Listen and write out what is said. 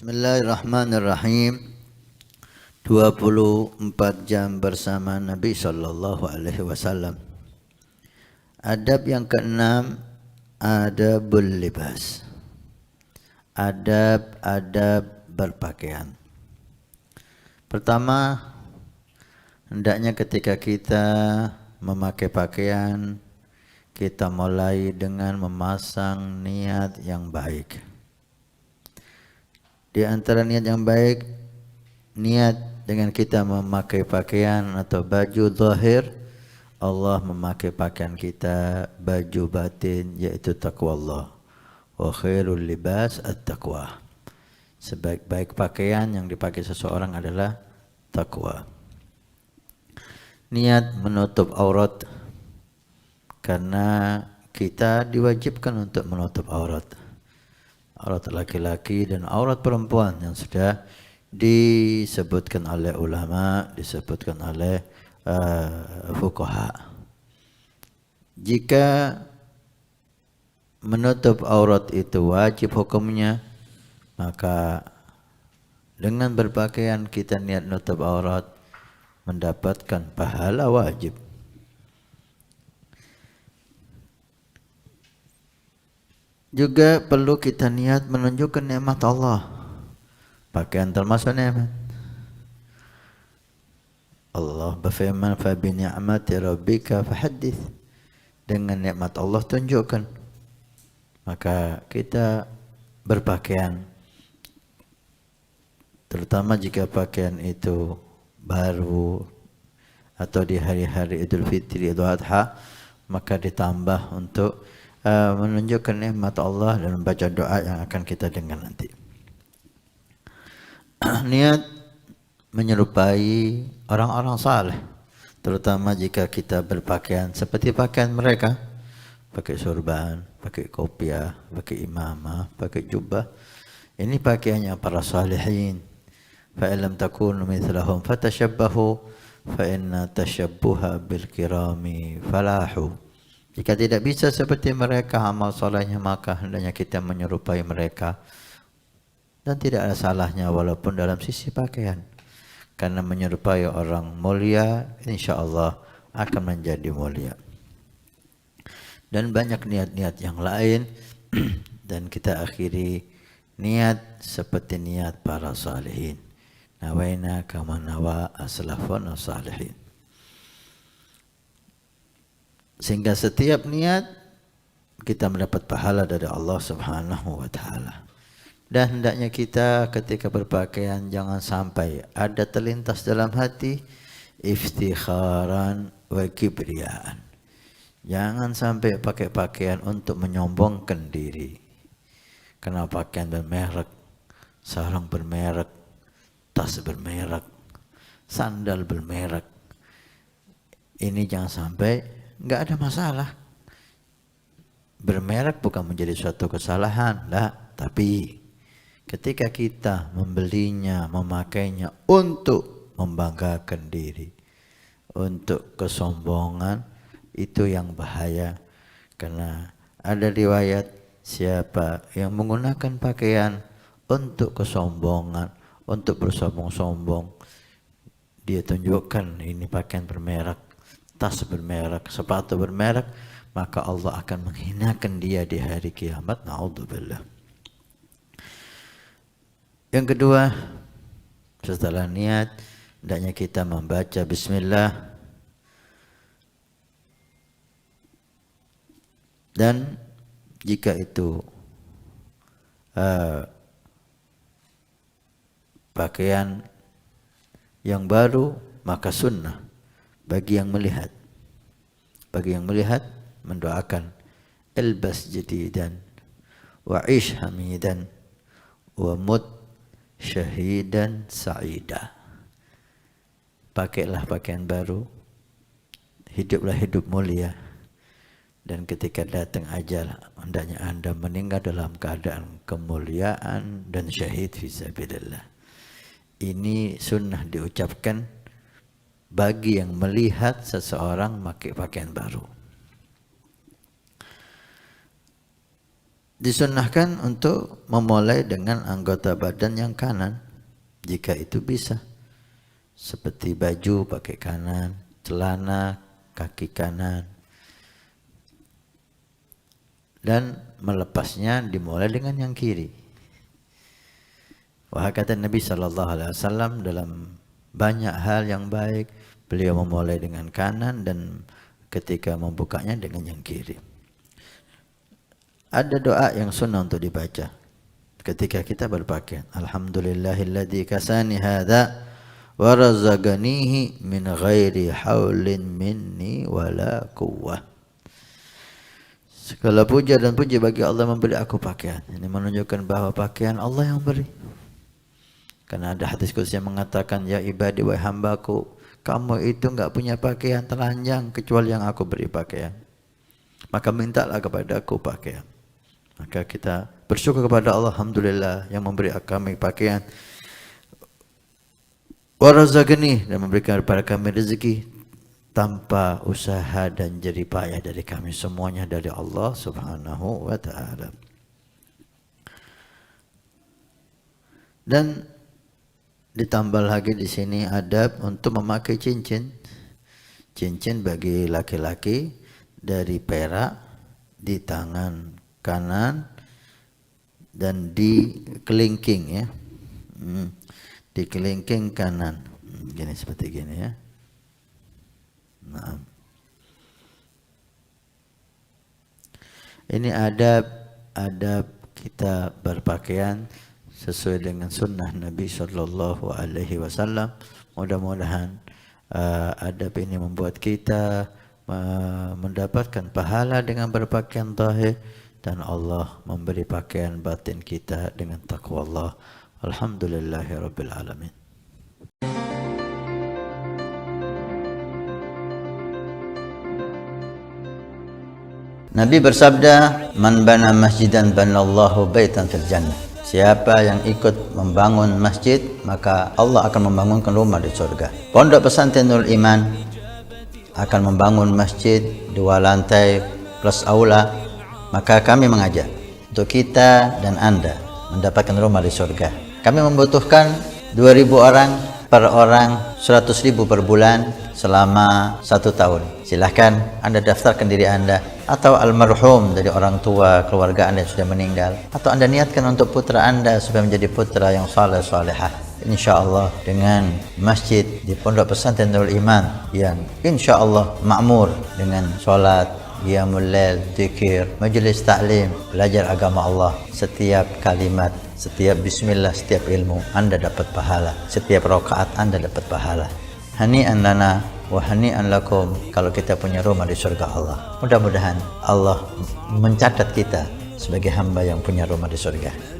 Bismillahirrahmanirrahim. 24 jam bersama Nabi sallallahu alaihi wasallam. Adab yang keenam, adabul libas. Adab berpakaian. Pertama, hendaknya ketika kita memakai pakaian, kita mulai dengan memasang niat yang baik. Di antara niat yang baik, niat dengan kita memakai pakaian atau baju zahir, Allah memakai pakaian kita baju batin, yaitu taqwa Allah. Wa khairul libas at-taqwa. Sebaik-baik pakaian yang dipakai seseorang adalah taqwa. Niat menutup aurat, karena kita diwajibkan untuk menutup aurat. Aurat laki-laki dan aurat perempuan yang sudah disebutkan oleh ulama, disebutkan oleh fuqaha. Jika menutup aurat itu wajib hukumnya, maka dengan berpakaian kita niat menutup aurat mendapatkan pahala wajib. Juga perlu kita niat menunjukkan nikmat Allah. Pakaian termasuk nikmat. Allah berfirman, "Fa bi ni'mati rabbika fahaddits." Dengan nikmat Allah tunjukkan. Maka kita berpakaian, terutama jika pakaian itu baru atau di hari-hari Idul Fitri, Idul Adha, maka ditambah untuk menunjukkan nikmat Allah dan membaca doa yang akan kita dengar nanti. Niat menyerupai orang-orang saleh, terutama jika kita berpakaian seperti pakaian mereka, pakai sorban, pakai kopiah, pakai imamah, pakai jubah. Ini pakaiannya para salihin. Fa illam takunu mithlahum fatashabbahu fa inna tashabbuha bil kirami falahu. Jika tidak bisa seperti mereka amal solehnya, maka hendaknya kita menyerupai mereka. Dan tidak ada salahnya walaupun dalam sisi pakaian. Karena menyerupai orang mulia, insya Allah akan menjadi mulia. Dan banyak niat-niat yang lain. Dan kita akhiri niat seperti niat para salihin. Nawaina kama nawa aslafun salihin. Sehingga setiap niat kita mendapat pahala dari Allah Subhanahu wa taala. Dan hendaknya kita ketika berpakaian jangan sampai ada terlintas dalam hati iftikharan wa kibriyaan. Jangan sampai pakai pakaian untuk menyombongkan diri. Karena pakaian bermerek, sarung bermerek, tas bermerek, sandal bermerek. Ini jangan sampai. Enggak ada masalah. Bermerek bukan menjadi suatu kesalahan, tapi ketika kita membelinya, memakainya untuk membanggakan diri, untuk kesombongan, itu yang bahaya. Karena ada riwayat siapa yang menggunakan pakaian untuk kesombongan, untuk bersombong-sombong, dia tunjukkan ini pakaian bermerek, tas bermerek, sepatu bermerek, maka Allah akan menghinakan dia di hari kiamat. Na'udzubillah. Yang kedua, setelah niat, hendaknya kita membaca bismillah. Dan jika itu pakaian yang baru, maka sunnah bagi yang melihat. Bagi yang melihat mendoakan ilbas jadidan wa ish hamidan wa mut syahidan sa'ida. Pakailah pakaian baru, hiduplah hidup mulia, dan ketika datang ajal hendaknya Anda meninggal dalam keadaan kemuliaan dan syahid fisabilillah. Ini sunnah diucapkan bagi yang melihat seseorang pakai pakaian baru. Disunnahkan untuk memulai dengan anggota badan yang kanan jika itu bisa, seperti baju pakai kanan, celana kaki kanan, dan melepasnya dimulai dengan yang kiri. Wahai kata Nabi SAW dalam banyak hal yang baik, beliau memulai dengan kanan dan ketika membukanya dengan yang kiri. Ada doa yang sunnah untuk dibaca ketika kita berpakaian. Alhamdulillahilladzi kasani hadza wa razaqanihi min ghairi haulin minni wala quwwah. Segala puja dan puji bagi Allah memberi aku pakaian. Ini menunjukkan bahwa pakaian Allah yang beri. Karena ada hadis qudsi yang mengatakan, ya ibadi wahai hambaku, kamu itu enggak punya pakaian telanjang kecuali yang aku beri pakaian. Maka mintalah kepada aku pakaian. Maka kita bersyukur kepada Allah, alhamdulillah yang memberi kami pakaian. Wa razaqani, dan memberikan kepada kami rezeki tanpa usaha dan jerih payah dari kami, semuanya dari Allah Subhanahu wa taala. Dan ditambah lagi di sini adab untuk memakai cincin. Cincin bagi laki-laki dari perak di tangan kanan dan di kelingking ya. Di kelingking kanan. Gini seperti gini ya. Nah. Ini adab kita berpakaian sesuai dengan sunnah Nabi Sallallahu Alaihi Wasallam. Mudah-mudahan adab ini membuat kita mendapatkan pahala dengan berpakaian zahir, dan Allah memberi pakaian batin kita dengan taqwa Allah. Alhamdulillahirabbil alamin. Nabi bersabda, "Man bana masjidan banallahu baitan fil jannah." Siapa yang ikut membangun masjid, maka Allah akan membangunkan rumah di surga. Pondok Pesantren Nurul Iman akan membangun masjid 2 lantai plus aula. Maka kami mengajak untuk kita dan Anda mendapatkan rumah di surga. Kami membutuhkan 2.000 orang, per orang 100.000 per bulan selama 1 tahun. Silahkan Anda daftarkan diri Anda atau almarhum dari orang tua keluarga Anda yang sudah meninggal, atau Anda niatkan untuk putra Anda supaya menjadi putra yang saleh salehah. InsyaAllah dengan masjid di Pondok Pesantren Nurul Iman yang insyaAllah makmur dengan sholat, qiyamul lail, zikir, majlis ta'lim, belajar agama Allah. Setiap kalimat, setiap bismillah, setiap ilmu Anda dapat pahala. Setiap rakaat Anda dapat pahala. Hani'an lana wa hani'an lakum kalau kita punya rumah di surga Allah. Mudah-mudahan Allah mencatat kita sebagai hamba yang punya rumah di surga.